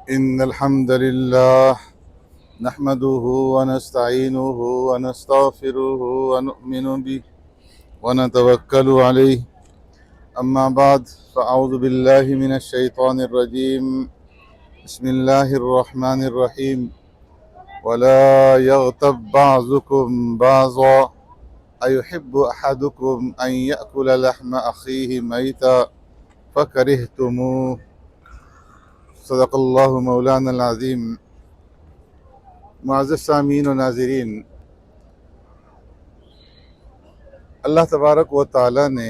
إن الحمد لله نحمده ونستعينه ونستغفره ونؤمن به ونتوكل عليه. أما بعد فأعوذ بالله من الشيطان الرجيم. بسم الله الرحمن الرحيم. ولا يغتب بعضكم بعضا أيحب أحدكم أن يأكل لحم أخيه ميتا فكرهتموه. صدق اللہ مولانا العظیم. معزز سامعین و ناظرین، اللہ تبارک و تعالی نے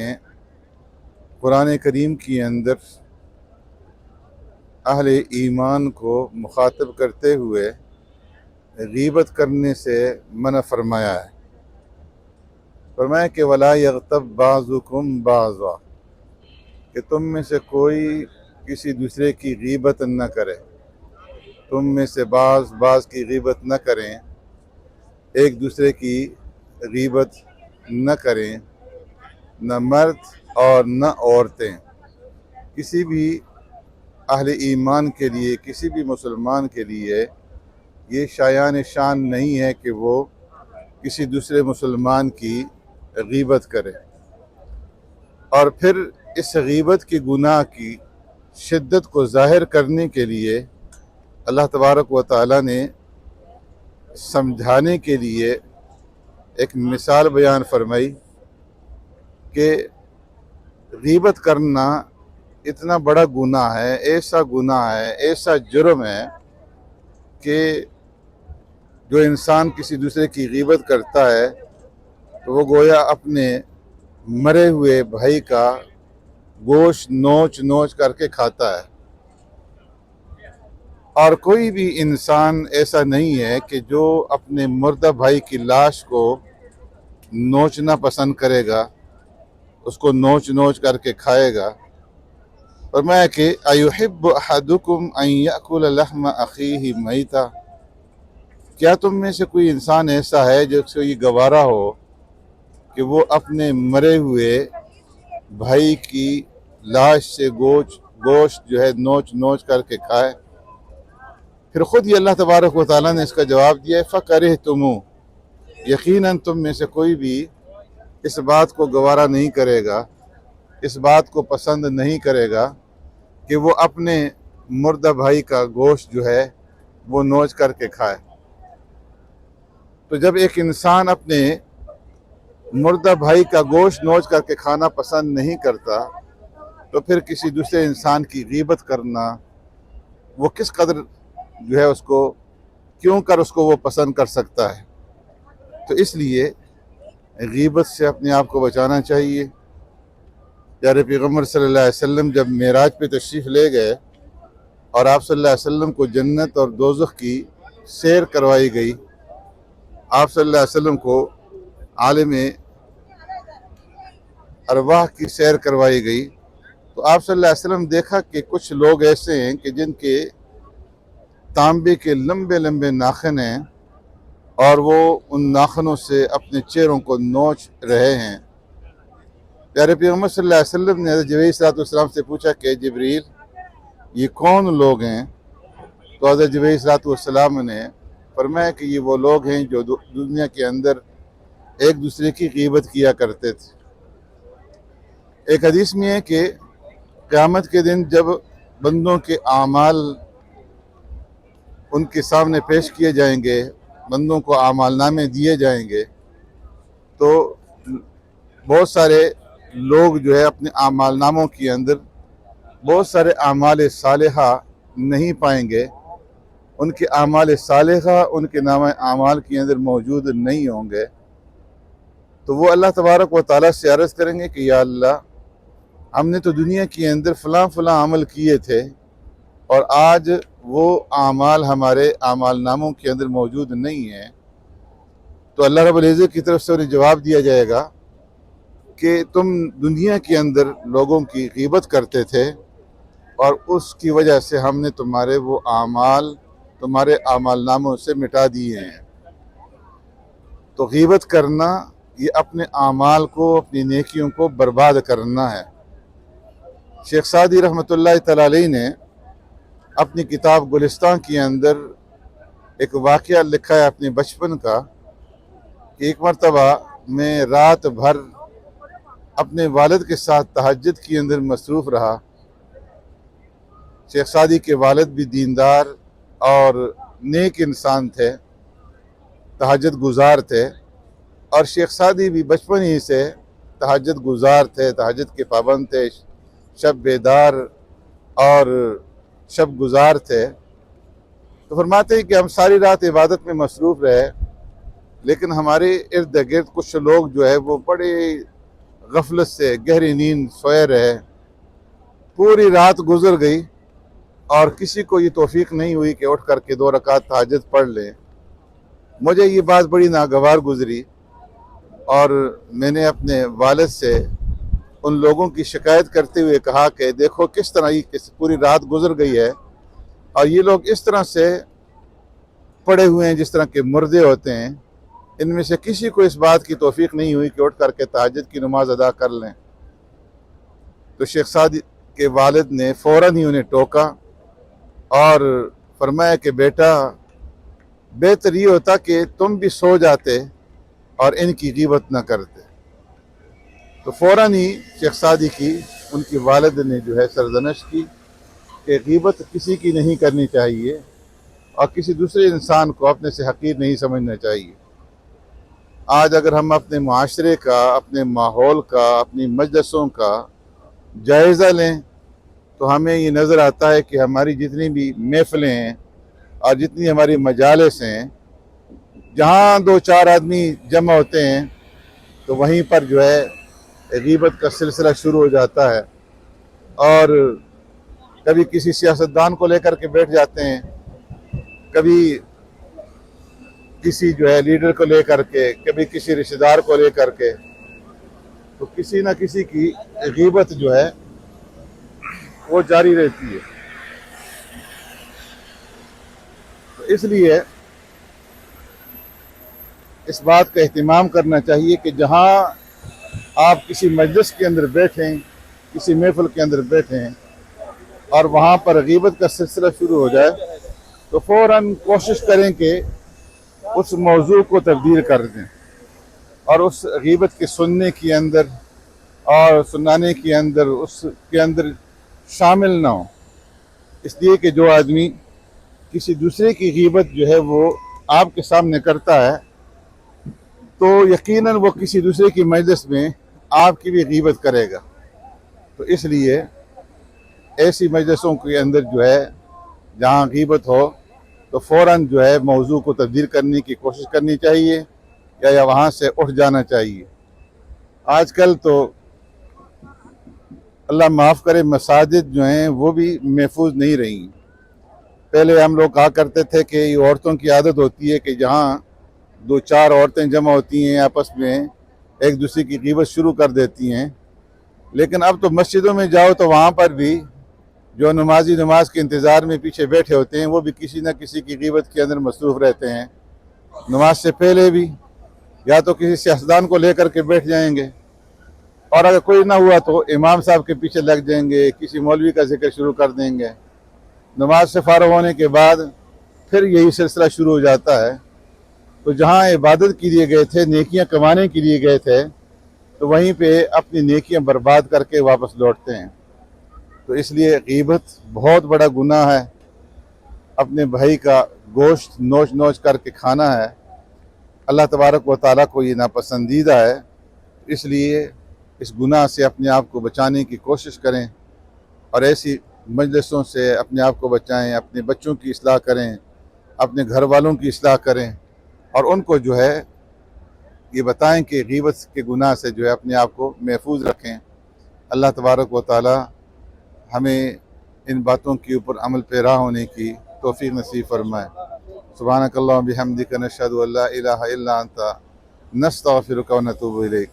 قرآن کریم کے اندر اہل ایمان کو مخاطب کرتے ہوئے غیبت کرنے سے منع فرمایا ہے. فرمایا کہ ولا یغتب بعضکم بعضا، کہ تم میں سے کوئی کسی دوسرے کی غیبت نہ کرے، تم میں سے بعض کی غیبت نہ کریں، ایک دوسرے کی غیبت نہ کریں، نہ مرد اور نہ عورتیں. کسی بھی اہل ایمان کے لیے، کسی بھی مسلمان کے لیے یہ شایان شان نہیں ہے کہ وہ کسی دوسرے مسلمان کی غیبت کرے. اور پھر اس غیبت کی گناہ کی شدت کو ظاہر کرنے کے لیے اللہ تبارک و تعالی نے سمجھانے کے لیے ایک مثال بیان فرمائی کہ غیبت کرنا اتنا بڑا گناہ ہے، ایسا گناہ ہے، ایسا جرم ہے کہ جو انسان کسی دوسرے کی غیبت کرتا ہے تو وہ گویا اپنے مرے ہوئے بھائی کا گوشت نوچ نوچ کر کے کھاتا ہے. اور کوئی بھی انسان ایسا نہیں ہے کہ جو اپنے مردہ بھائی کی لاش کو نوچنا پسند کرے گا، اس کو نوچ نوچ کر کے کھائے گا. فرمایا کہ ایحب احدکم ان یأکل لحم اخیہ میتا، کیا تم میں سے کوئی انسان ایسا ہے جو سے یہ گوارا ہو کہ وہ اپنے مرے ہوئے بھائی کی لاش سے گوشت جو ہے نوچ نوچ کر کے کھائے. پھر خود ہی اللہ تبارک و تعالیٰ نے اس کا جواب دیا ہے فَكَرِهْتُمُوهُ، یقیناً تم میں سے کوئی بھی اس بات کو گوارا نہیں کرے گا، اس بات کو پسند نہیں کرے گا کہ وہ اپنے مردہ بھائی کا گوشت جو ہے وہ نوچ کر کے کھائے. تو جب ایک انسان اپنے مردہ بھائی کا گوشت نوچ کر کے کھانا پسند نہیں کرتا تو پھر کسی دوسرے انسان کی غیبت کرنا وہ کس قدر جو ہے اس کو کیوں کر اس کو وہ پسند کر سکتا ہے. تو اس لیے غیبت سے اپنے آپ کو بچانا چاہیے. پیارے پیغمبر صلی اللہ علیہ وسلم جب معراج پہ تشریف لے گئے اور آپ صلی اللہ علیہ وسلم کو جنت اور دوزخ کی سیر کروائی گئی، آپ صلی اللہ علیہ وسلم کو عالم ارواح کی سیر کروائی گئی، تو آپ صلی اللہ علیہ وسلم دیکھا کہ کچھ لوگ ایسے ہیں کہ جن کے تانبے کے لمبے لمبے ناخن ہیں اور وہ ان ناخنوں سے اپنے چہروں کو نوچ رہے ہیں. پیارے پیغمبر صلی اللہ علیہ وسلم نے حضرت جبرائیل صلی اللہ علیہ وسلم سے پوچھا کہ جبریل یہ کون لوگ ہیں؟ تو حضرت جبرائیل صلی اللہ علیہ وسلم نے فرمایا کہ یہ وہ لوگ ہیں جو دنیا کے اندر ایک دوسرے کی غیبت کیا کرتے تھے. ایک حدیث میں ہے کہ قیامت کے دن جب بندوں کے اعمال ان کے سامنے پیش کیے جائیں گے، بندوں کو اعمال نامے دیے جائیں گے، تو بہت سارے لوگ جو ہے اپنے اعمال ناموں کے اندر بہت سارے اعمال صالحہ نہیں پائیں گے، ان کے اعمال صالحہ ان کے نامہ اعمال کے اندر موجود نہیں ہوں گے. تو وہ اللہ تبارک و تعالیٰ سے عرض کریں گے کہ یا اللہ، ہم نے تو دنیا کے اندر فلاں فلاں عمل کیے تھے اور آج وہ اعمال ہمارے اعمال ناموں کے اندر موجود نہیں ہیں. تو اللہ رب العزت کی طرف سے انہیں جواب دیا جائے گا کہ تم دنیا کے اندر لوگوں کی غیبت کرتے تھے اور اس کی وجہ سے ہم نے تمہارے وہ اعمال تمہارے اعمال ناموں سے مٹا دیے ہیں. تو غیبت کرنا یہ اپنے اعمال کو، اپنی نیکیوں کو برباد کرنا ہے. شیخ سعدی رحمۃ اللہ تعالی علیہ نے اپنی کتاب گلستان کے اندر ایک واقعہ لکھا ہے اپنے بچپن کا کہ ایک مرتبہ میں رات بھر اپنے والد کے ساتھ تہجد کے اندر مصروف رہا۔ شیخ سعدی کے والد بھی دیندار اور نیک انسان تھے، تہجد گزار تھے، اور شیخ سعدی بھی بچپن ہی سے تہجد گزار تھے، تہجد کے پابند تھے، شب بیدار اور شب گزار تھے۔ تو فرماتے ہیں کہ ہم ساری رات عبادت میں مصروف رہے، لیکن ہمارے ارد گرد کچھ لوگ جو ہے وہ بڑے غفلت سے گہری نیند سوئے رہے۔ پوری رات گزر گئی اور کسی کو یہ توفیق نہیں ہوئی کہ اٹھ کر کے 2 رکعت تہجد پڑھ لیں۔ مجھے یہ بات بڑی ناگوار گزری اور میں نے اپنے والد سے ان لوگوں کی شکایت کرتے ہوئے کہا کہ دیکھو کس طرح یہ پوری رات گزر گئی ہے اور یہ لوگ اس طرح سے پڑے ہوئے ہیں جس طرح کے مردے ہوتے ہیں، ان میں سے کسی کو اس بات کی توفیق نہیں ہوئی کہ اٹھ کر کے تہجد کی نماز ادا کر لیں۔ تو شیخ سعدی کے والد نے فوراً ہی انہیں ٹوکا اور فرمایا کہ بیٹا، بہتر یہ ہوتا کہ تم بھی سو جاتے اور ان کی غیبت نہ کرتے۔ تو فوراً ہی شیخ سعدی کی ان کی والد نے جو ہے سرزنش کی کہ غیبت کسی کی نہیں کرنی چاہیے اور کسی دوسرے انسان کو اپنے سے حقیر نہیں سمجھنا چاہیے۔ آج اگر ہم اپنے معاشرے کا، اپنے ماحول کا، اپنی مجلسوں کا جائزہ لیں تو ہمیں یہ نظر آتا ہے کہ ہماری جتنی بھی محفلیں ہیں اور جتنی ہماری مجالس ہیں، جہاں 2-4 آدمی جمع ہوتے ہیں تو وہیں پر جو ہے غیبت کا سلسلہ شروع ہو جاتا ہے، اور کبھی کسی سیاستدان کو لے کر کے بیٹھ جاتے ہیں، کبھی کسی جو ہے لیڈر کو لے کر کے، کبھی کسی رشتہ دار کو لے کر کے، تو کسی نہ کسی کی غیبت جو ہے وہ جاری رہتی ہے۔ تو اس لیے اس بات کا اہتمام کرنا چاہیے کہ جہاں آپ کسی مجلس کے اندر بیٹھیں، کسی محفل کے اندر بیٹھیں اور وہاں پر غیبت کا سلسلہ شروع ہو جائے تو فوراً کوشش کریں کہ اس موضوع کو تبدیل کر دیں اور اس غیبت کے سننے کے اندر اور سنانے کے اندر اس کے اندر شامل نہ ہوں، اس لیے کہ جو آدمی کسی دوسرے کی غیبت جو ہے وہ آپ کے سامنے کرتا ہے تو یقیناً وہ کسی دوسرے کی مجلس میں آپ کی بھی غیبت کرے گا۔ تو اس لیے ایسی مجلسوں کے اندر جو ہے جہاں غیبت ہو تو فوراً جو ہے موضوع کو تبدیل کرنے کی کوشش کرنی چاہیے یا وہاں سے اٹھ جانا چاہیے۔ آج کل تو اللہ معاف کرے مساجد جو ہیں وہ بھی محفوظ نہیں رہی۔ پہلے ہم لوگ کہا کرتے تھے کہ یہ عورتوں کی عادت ہوتی ہے کہ جہاں 2-4 عورتیں جمع ہوتی ہیں آپس میں ایک دوسرے کی غیبت شروع کر دیتی ہیں، لیکن اب تو مسجدوں میں جاؤ تو وہاں پر بھی جو نمازی نماز کے انتظار میں پیچھے بیٹھے ہوتے ہیں وہ بھی کسی نہ کسی کی غیبت کے اندر مصروف رہتے ہیں۔ نماز سے پہلے بھی یا تو کسی سیاستدان کو لے کر کے بیٹھ جائیں گے، اور اگر کوئی نہ ہوا تو امام صاحب کے پیچھے لگ جائیں گے، کسی مولوی کا ذکر شروع کر دیں گے۔ نماز سے فارغ ہونے کے بعد پھر یہی سلسلہ شروع ہو جاتا ہے۔ تو جہاں عبادت کے لیے گئے تھے، نیکیاں کمانے کے لیے گئے تھے، تو وہیں پہ اپنی نیکیاں برباد کر کے واپس لوٹتے ہیں۔ تو اس لیے غیبت بہت بڑا گناہ ہے، اپنے بھائی کا گوشت نوچ نوچ کر کے کھانا ہے، اللہ تبارک و تعالیٰ کو یہ ناپسندیدہ ہے۔ اس لیے اس گناہ سے اپنے آپ کو بچانے کی کوشش کریں اور ایسی مجلسوں سے اپنے آپ کو بچائیں، اپنے بچوں کی اصلاح کریں، اپنے گھر والوں کی اصلاح کریں اور ان کو جو ہے یہ بتائیں کہ غیبت کے گناہ سے جو ہے اپنے آپ کو محفوظ رکھیں۔ اللہ تبارک و تعالی ہمیں ان باتوں کے اوپر عمل پیرا ہونے کی توفیق نصیب فرمائے۔ سبحانک اللہم بحمدک نشہد ان لا الہ الا انت نستغفرک و نتوب الیک۔